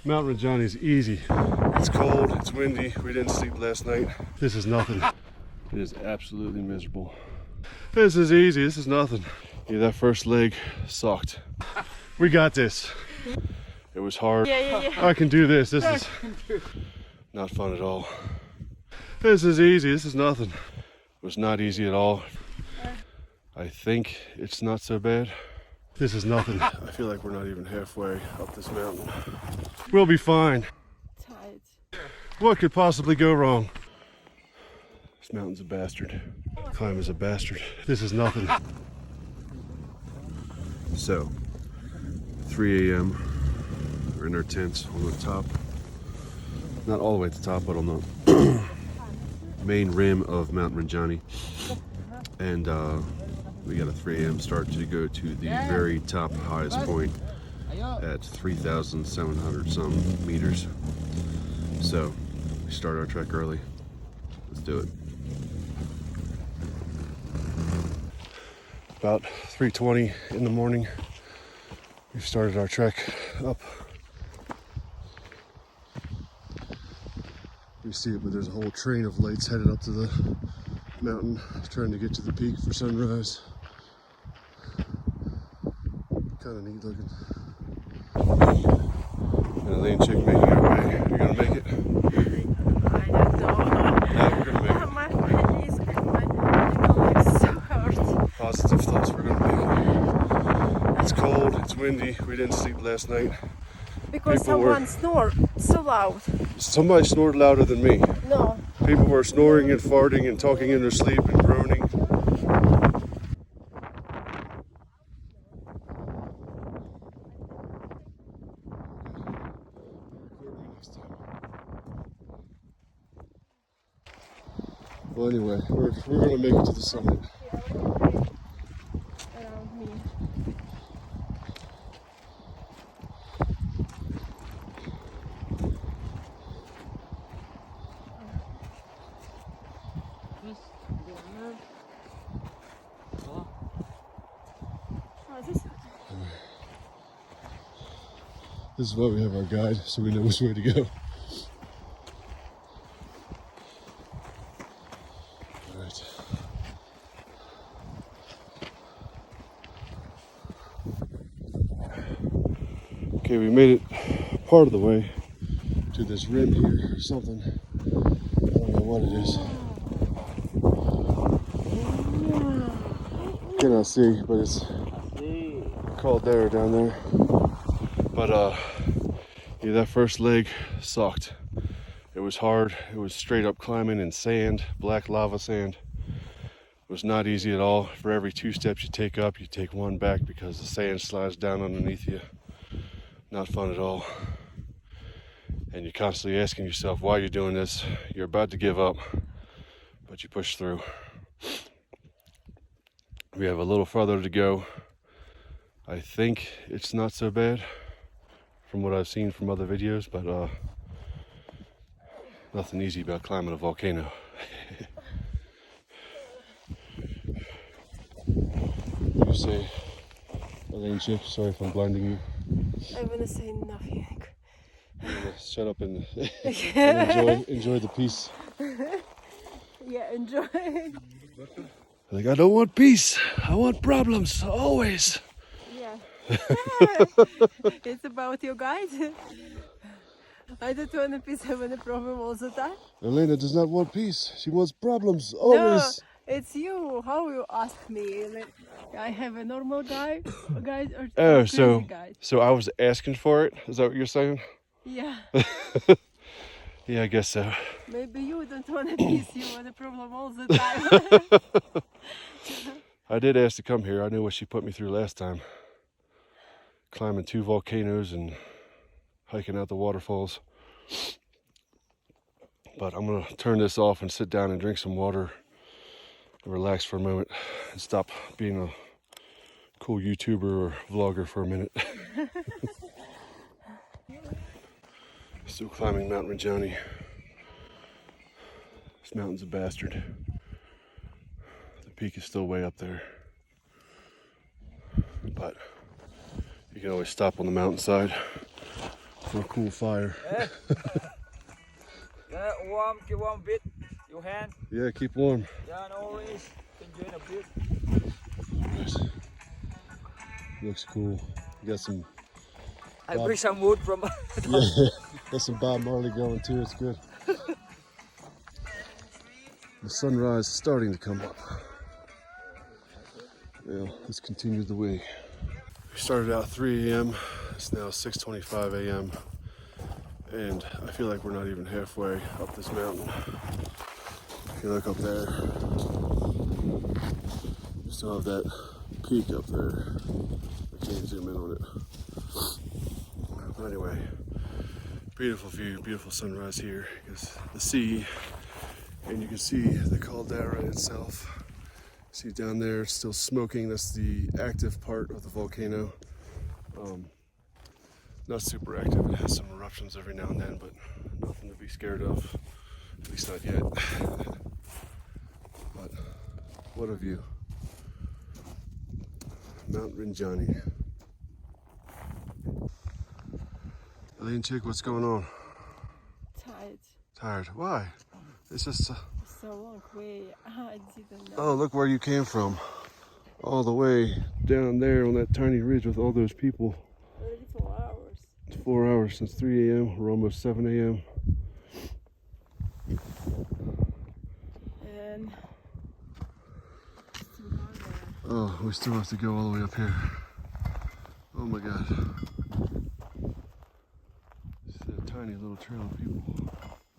Mount Rinjani is easy. It's cold, it's windy, we didn't sleep last night. This is nothing. It is absolutely miserable. This is easy, this is nothing. Yeah, that first leg sucked. We got this. It was hard. Yeah. I can do this. This is not fun at all. This is easy, this is nothing. It was not easy at all. I think it's not so bad. This is nothing. I feel like we're not even halfway up this mountain. We'll be fine. Tight. What could possibly go wrong? This mountain's a bastard. Climb is a bastard. This is nothing. So, 3 a.m. We're in our tents on the top. Not all the way at the top, but on the main rim of Mount Rinjani. And we got a 3 a.m. start to go to the very top highest point at 3,700 some meters. So we start our trek early. Let's do it. About 3:20 in the morning, we've started our trek up. You see it, but there's a whole train of lights headed up to the mountain, trying to get to the peak for sunrise. Kind of neat looking. And Elaine chick making her way. You're gonna make it? I don't know. Yeah, we're gonna make it. My knees, my legs so hurt. Positive thoughts, we're gonna make it. It's cold, it's windy, we didn't sleep last night. Because People someone snored so loud. Somebody snored louder than me. No. People were snoring and farting and talking in their sleep and groaning. Well, anyway, we're gonna make it to the summit. Around me. This is why we have our guide, so we know which way to go. All right. Okay, we made it part of the way to this rim here or something. I don't know what it is. Cannot see, but it's called there down there. But yeah, that first leg sucked. It was hard. It was straight up climbing in sand, black lava sand. It was not easy at all. For every 2 steps you take up, you take 1 back because the sand slides down underneath you. Not fun at all. And you're constantly asking yourself why you're doing this. You're about to give up, but you push through. We have a little further to go. I think it's not so bad from what I've seen from other videos, but nothing easy about climbing a volcano. You say, Elaine chick, sorry if I'm blinding you. I wanna say nothing. Shut up and, and enjoy the peace. Yeah, enjoy. Like, I don't want peace, I want problems, always. Yeah. It's about you guys. I don't want a peace, I want a problem all the time. Elena does not want peace, she wants problems, always. No, it's you. How you ask me? Like, I have a normal guys or Oh, crazy guys? so I was asking for it? Is that what you're saying? Yeah. Yeah, I guess so. Maybe you don't want a peace, you want a problem all the time. I did ask to come here. I knew what she put me through last time. Climbing 2 volcanoes and hiking out the waterfalls. But I'm gonna turn this off and sit down and drink some water and relax for a moment and stop being a cool YouTuber or vlogger for a minute. Still climbing Mount Rinjani. This mountain's a bastard. The peak is still way up there. But you can always stop on the mountainside for a cool fire. Yeah, warm, keep warm a bit. Your hand. Yeah, keep warm. Yeah, no worries. Enjoy a bit. Nice. Looks cool. You got some. I bring some wood from. Yeah, got some Bob Marley going too. It's good. The sunrise is starting to come up. Yeah, let's continue the way. We started out 3 a.m. It's now 6:25 a.m. and I feel like we're not even halfway up this mountain. If you look up there, you still have that peak up there. I can't zoom in on it. But anyway, beautiful view, beautiful sunrise here. Because the sea, and you can see the caldera itself. See down there, it's still smoking. That's the active part of the volcano. Not super active. It has some eruptions every now and then, but nothing to be scared of. At least not yet. But what a view. Mount Rinjani. Elaine chick, what's going on? Tired. Tired? Why? It's just So long way. I didn't know. oh, look where you came from. All the way down there on that tiny ridge with all those people. 34 hours. It's 4 hours since 3 a.m. We're almost 7 a.m. And Oh, we still have to go all the way up here. Oh my God. It's a tiny little trail of people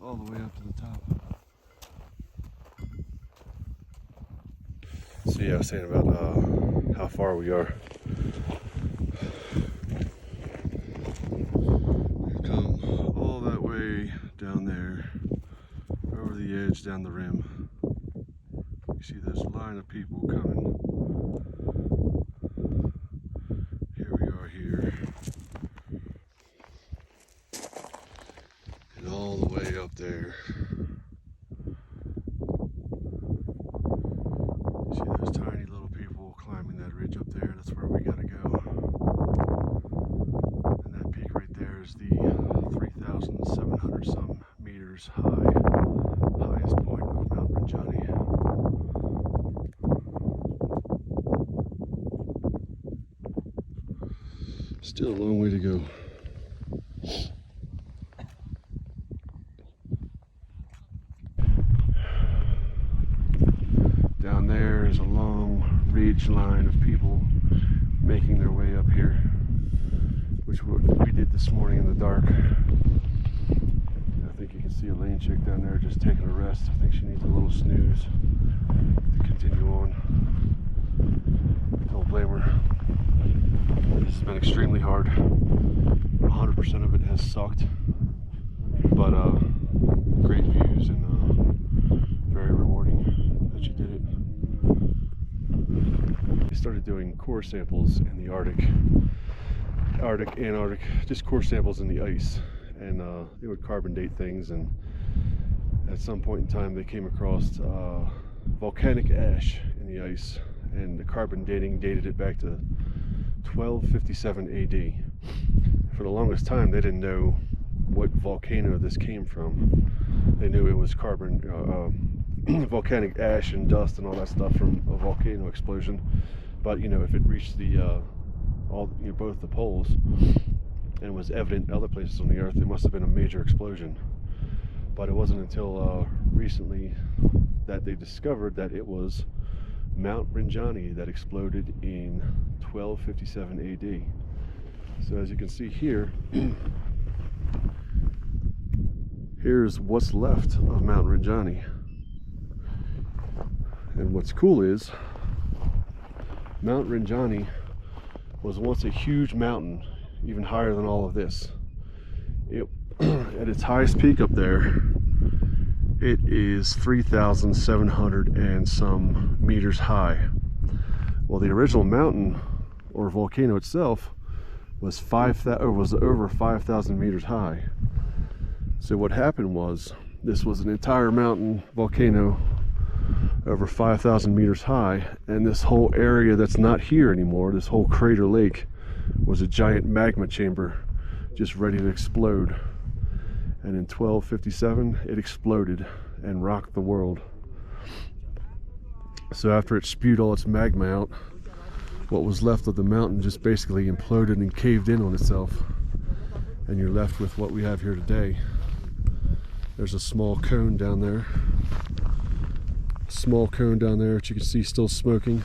all the way up to the top. So yeah, I was saying about how far we are. We've come all that way down there, over the edge, down the rim. You see this line of people coming. Here we are here. And all the way up there. See those tiny little people climbing that ridge up there? That's where we gotta go. And that peak right there is the 3,700 some meters high, highest point of Mount Rinjani. Still a long way to go. Down there is a long ridge line of people making their way up here, which we did this morning in the dark. I think you can see Elaine chick down there just taking a rest. I think she needs a little snooze to continue on. Don't blame her. This has been extremely hard. 100% of it has sucked, but great views and very rewarding that you did it. I started doing core samples in the Antarctic, just core samples in the ice, and they would carbon date things, and at some point in time they came across volcanic ash in the ice, and the carbon dating dated it back to 1257 AD. For the longest time they didn't know what volcano this came from. They knew it was volcanic ash and dust and all that stuff from a volcano explosion, but you know, if it reached the both the poles and was evident in other places on the earth, it must have been a major explosion. But it wasn't until recently that they discovered that it was Mount Rinjani that exploded in 1257 AD. So as you can see here, here's what's left of Mount Rinjani. And what's cool is Mount Rinjani was once a huge mountain, even higher than all of this. At its highest peak up there, it is 3,700 and some meters high. Well, the original mountain or volcano itself was over 5,000 meters high. So what happened was, this was an entire mountain volcano over 5,000 meters high, and this whole area that's not here anymore, this whole crater lake, was a giant magma chamber just ready to explode. And in 1257, it exploded and rocked the world. So after it spewed all its magma out, what was left of the mountain just basically imploded and caved in on itself. And you're left with what we have here today. There's a small cone down there. Small cone down there that you can see still smoking.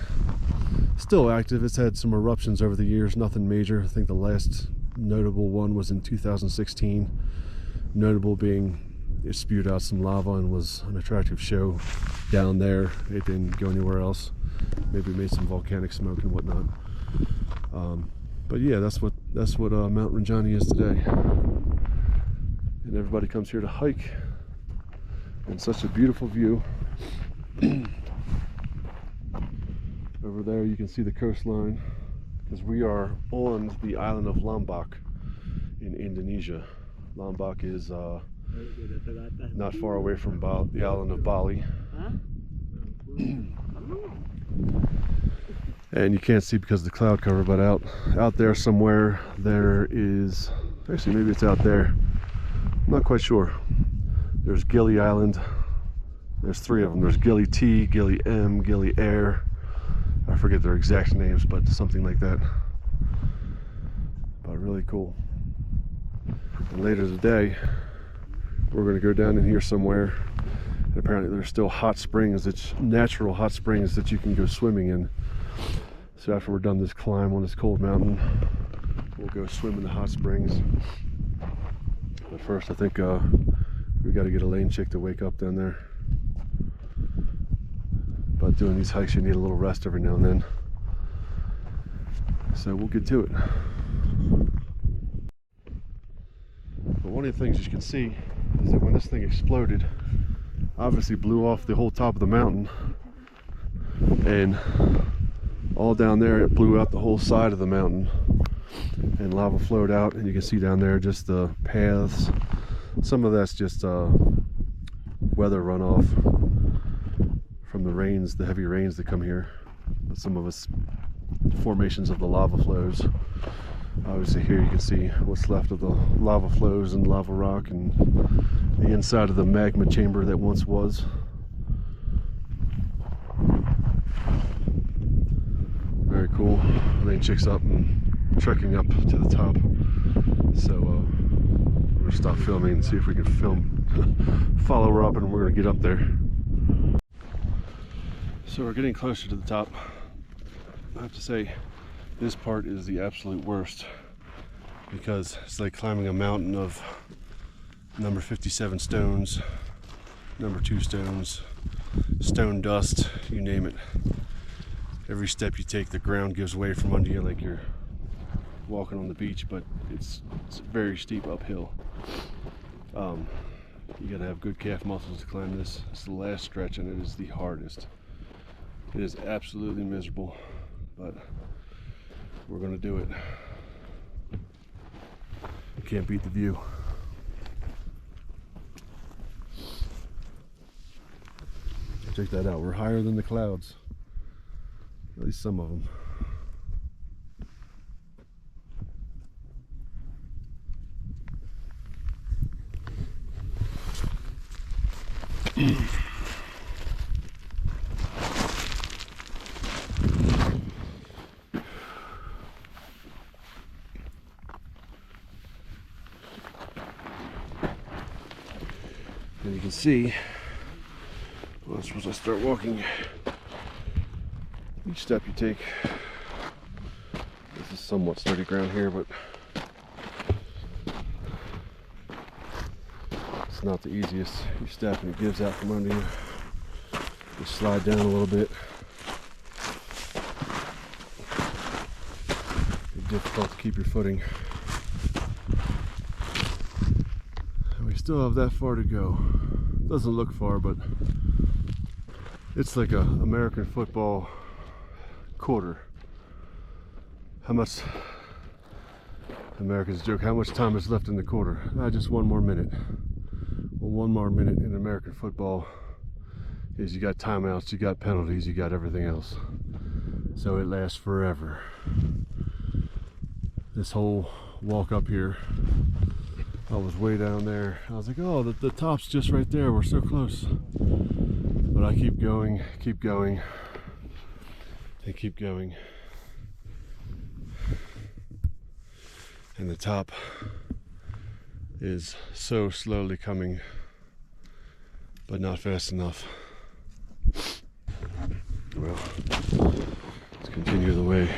Still active. It's had some eruptions over the years, nothing major. I think the last notable one was in 2016. Notable being it spewed out some lava and was an attractive show down there. It didn't go anywhere else. Maybe it made some volcanic smoke and whatnot. But yeah, that's what Mount Rinjani is today. And everybody comes here to hike. And such a beautiful view. Over there you can see the coastline, because we are on the island of Lombok in Indonesia. Lombok is not far away from the island of Bali. And you can't see because of the cloud cover, but out there somewhere there is, actually maybe it's out there, I'm not quite sure. There's Gili Island. There's three of them. There's Gili T, Gili M, Gili Air. I forget their exact names, but something like that. But really cool. And later today, we're going to go down in here somewhere. And apparently there's still hot springs, it's natural hot springs that you can go swimming in. So after we're done this climb on this cold mountain, we'll go swim in the hot springs. But first I think we got to get Elaine chick to wake up down there. But doing these hikes, you need a little rest every now and then. So we'll get to it. But one of the things you can see is that when this thing exploded, obviously blew off the whole top of the mountain. And all down there, it blew out the whole side of the mountain. And lava flowed out, and you can see down there just the paths. Some of that's just weather runoff from the rains, the heavy rains that come here. But some of it's formations of the lava flows. Obviously here you can see what's left of the lava flows and lava rock and the inside of the magma chamber that once was. Very cool. Elaine chick's up and trekking up to the top. So we're gonna stop filming and see if we can follow her up, and we're gonna get up there. So we're getting closer to the top. I have to say, this part is the absolute worst, because it's like climbing a mountain of number 57 stones, number 2 stones, stone dust, you name it. Every step you take, the ground gives way from under you like you're walking on the beach, but it's very steep uphill. You gotta have good calf muscles to climb this. It's the last stretch, and it is the hardest. It is absolutely miserable, but we're gonna do it. You can't beat the view. Check that out. We're higher than the clouds. At least some of them. And you can see, well, once I start walking, each step you take, this is somewhat sturdy ground here, but it's not the easiest. You step and it gives out from under you. You slide down a little bit. It's difficult to keep your footing. And we still have that far to go. Doesn't look far, but it's like a American football quarter. How much, Americans joke, how much time is left in the quarter? Just one more minute. Well, one more minute in American football is you got timeouts, you got penalties, you got everything else. So it lasts forever. This whole walk up here. I was way down there. I was like, oh, the top's just right there. We're so close. But I keep going, and keep going. And the top is so slowly coming, but not fast enough. Well, let's continue the way.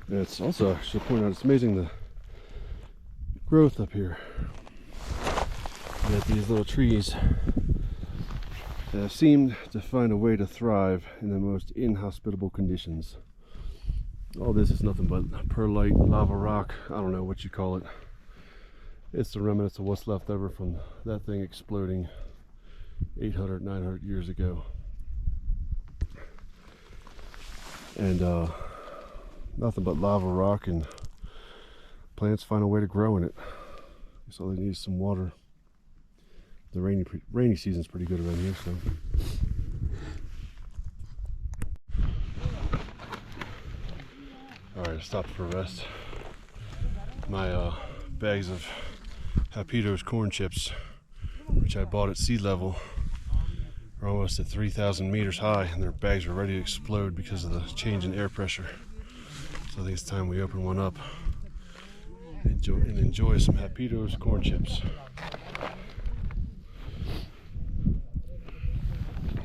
And it's also, I should point out, it's amazing the growth up here. You got these little trees that have seemed to find a way to thrive in the most inhospitable conditions. All this is nothing but perlite, lava rock, I don't know what you call it. It's the remnants of what's left over from that thing exploding 800, 900 years ago. And nothing but lava rock, and plants find a way to grow in it. So they need some water. The rainy season's pretty good around here, so. Alright, I stopped for a rest. My bags of Hapitos corn chips, which I bought at sea level, are almost at 3,000 meters high, and their bags are ready to explode because of the change in air pressure. So I think it's time we open one up and enjoy some Hapitos corn chips.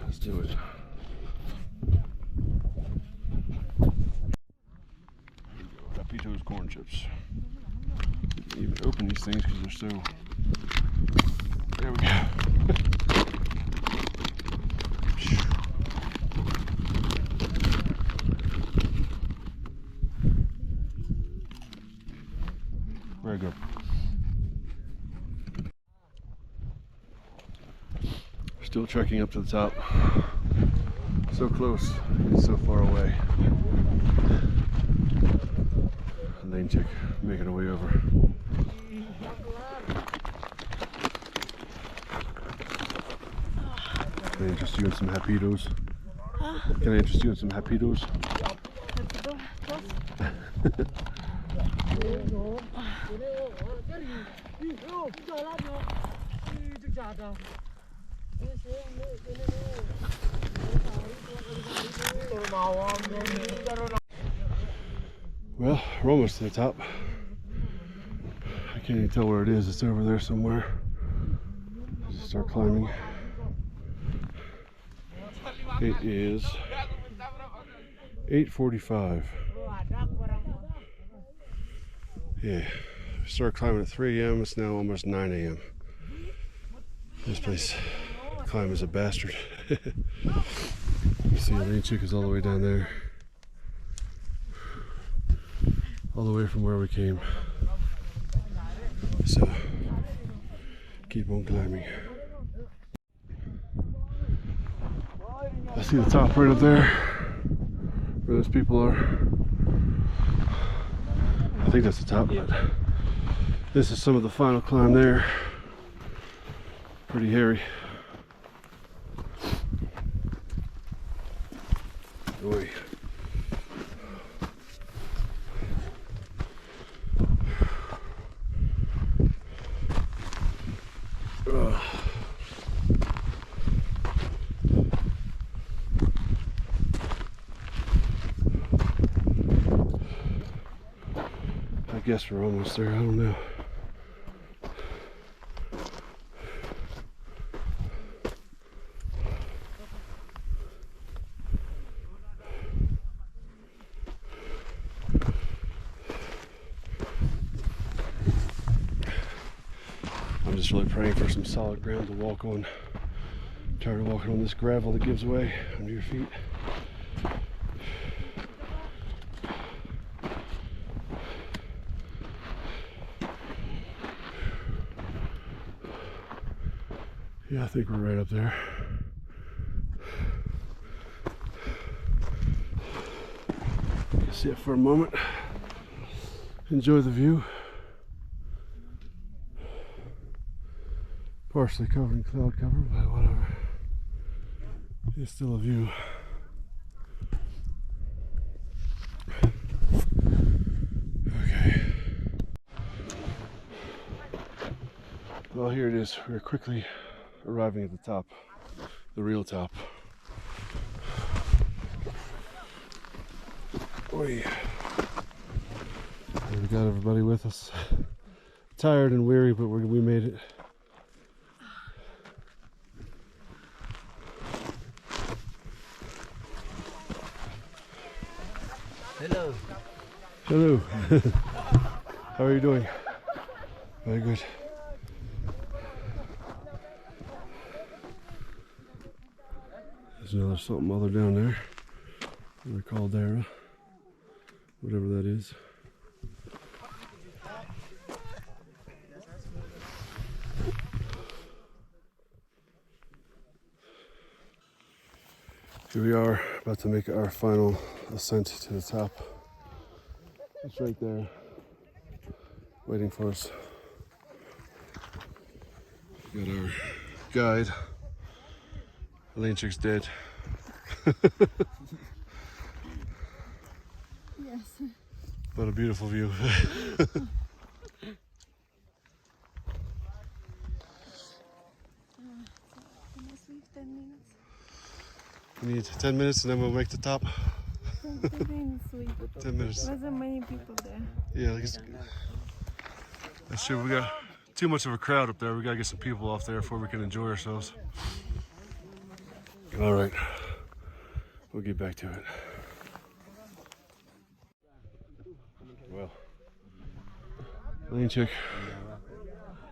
Let's do it. Hapitos corn chips. Can't even open these things because they're so. There we go. Very good. Still trekking up to the top. So close, yet so far away. Lane chick making her way over. Can I interest you in some Hapitos? Can I interest you in some Hapitos? Well, we're almost to the top. I can't even tell where it is. It's over there somewhere. Just start climbing. It is 8:45. Yeah, I started climbing at 3 a.m. It's now almost 9 a.m. This place, climb is a bastard. You see the lane chick is all the way down there. All the way from where we came. So, keep on climbing. I see the top right up there, where those people are. I think that's the top, but this is some of the final climb there. Pretty hairy. Boy. I guess we're almost there, I don't know. I'm just really praying for some solid ground to walk on. I'm tired of walking on this gravel that gives way under your feet. Yeah, I think we're right up there. See it for a moment. Enjoy the view. Partially covered in cloud cover, but whatever. It's still a view. Well, here it is. We're quickly arriving at the top, the real top. We got everybody with us. Tired and weary, but we made it. Hello. Hello. How are you doing? Very good. There's another something other down there. Another caldera. Whatever that is. Here we are, about to make our final ascent to the top. It's right there, waiting for us. We got our guide. Elaine Chick's dead. Yes. What a beautiful view. Can I sleep 10 minutes? We need 10 minutes and then we'll make the top. 10 minutes sleep. 10 minutes. Wasn't many people there. Yeah, that's true. We got too much of a crowd up there. We gotta get some people off there before we can enjoy ourselves. All right, we'll get back to it. Well, Elaine Chick,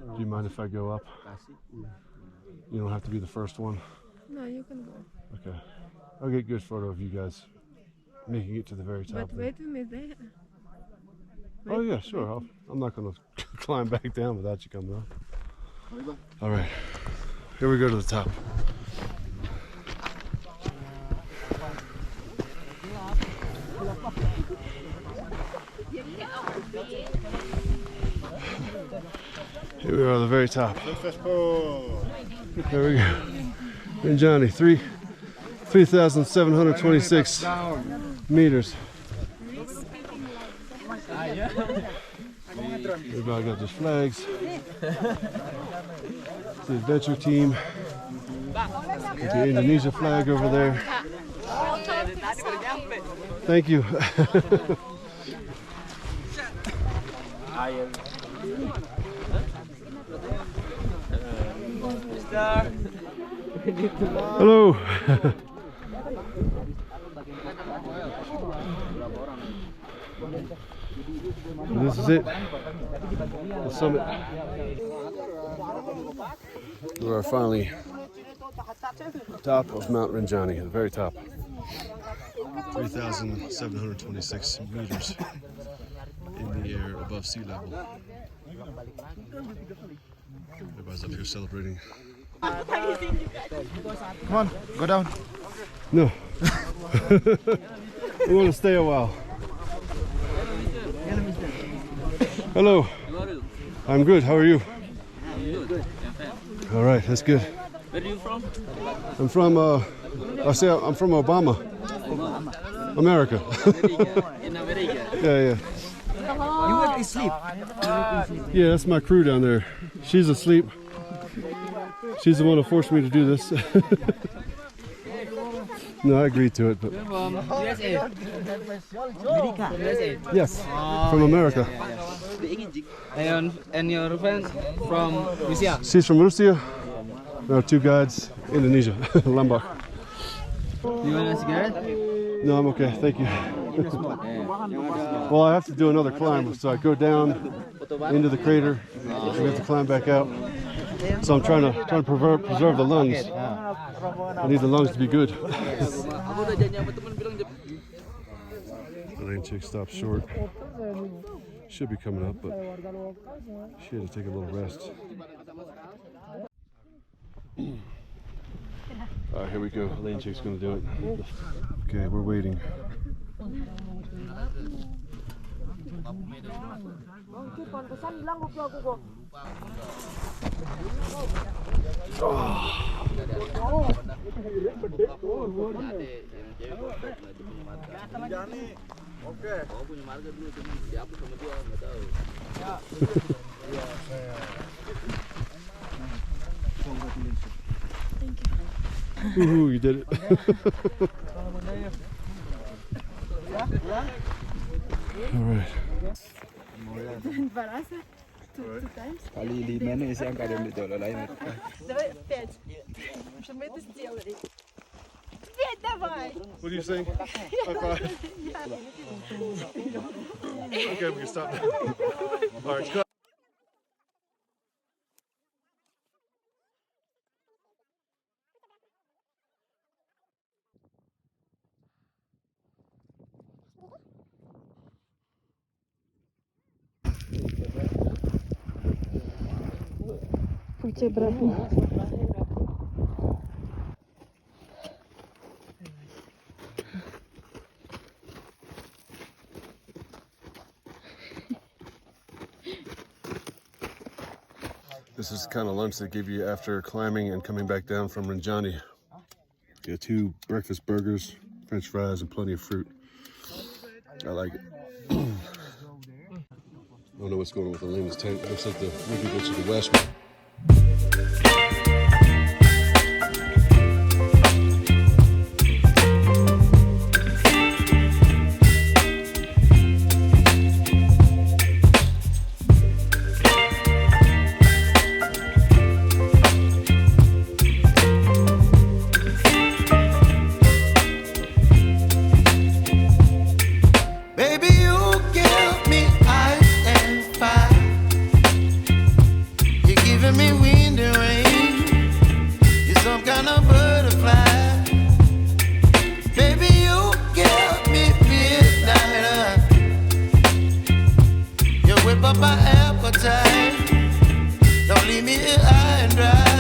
do you mind if I go up? You don't have to be the first one. No, you can go. Okay, I'll get a good photo of you guys making it to the very top. But wait a minute. Oh yeah, sure. I'm not gonna climb back down without you coming up. All right, here we go to the top. Here we are at the very top. There we go. Rinjani, 3,726 meters. Everybody got their flags. It's the adventure team. With the Indonesia flag over there. Thank you. Hello. This is it. The summit. We are finally top of Mount Rinjani, the very top. 3,726 meters in the air above sea level. Everybody's up here celebrating. Come on, go down. No. We want to stay a while. Hello. I'm good. How are you? All right, that's good. Where are you from? I'm from I'm from Obama. America. In America. Yeah. You were asleep. Yeah, that's my crew down there. She's asleep. She's the one who forced me to do this. No, I agreed to it, but From USA. USA. yes, from America. And your friend from Russia. She's from Russia. Our two guides, Indonesia, Lombok. You want a cigarette? No, I'm okay, thank you. Well, I have to do another climb, so I go down into the crater. We have to climb back out. So I'm trying to preserve the lungs. I need the lungs to be good. The lane chick stopped short. Should be coming up, but she had to take a little rest. All right, here we go. Lane chick's gonna do it. Okay, we're waiting. Woohoo, you did it. All right. Два раза. Two times. Kali 5 na isang kada dito lain. Давай 5. Чтобы мы это сделали. 5 давай. What do you think? High five. Okay, we can stop now. All right, cut. Путь обратно. This is the kind of lunch they give you after climbing and coming back down from Rinjani. Get 2 breakfast burgers, French fries, and plenty of fruit. I like it. I don't know what's going on with Elena's tent. It looks like the movie goes to the west. Baby, you give me ice and fire. You're giving me wind and rain. You're some kind of butterfly. Baby, you give me midnight. You whip up my appetite. Don't leave me here high and dry.